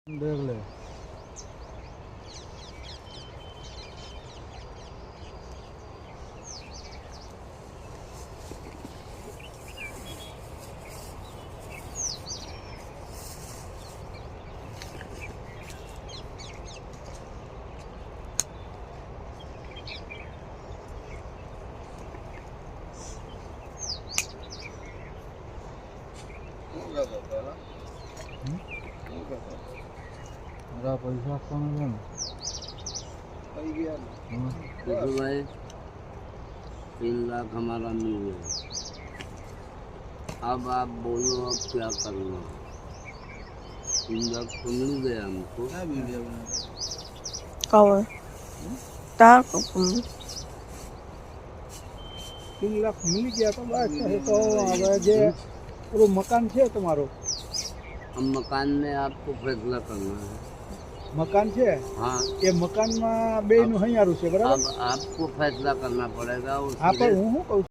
देख ले मेरा पैसा कौन है ना देखो भाई 3 लाख हमारा मिल गया। अब आप बोलो अब क्या करना। 3 लाख तो मिल गया हमको। कवर तार को 3 लाख मिल गया तो बस तो હવે જે પૂરું મકાન છે તમારું अब मकान में आपको फैसला करना है। મકાન છે हाँ, એ મકાનમાં બેયનું હૈયારું છે બરાબર अब आपको फैसला करना पड़ेगा। હા પણ હું શું કહું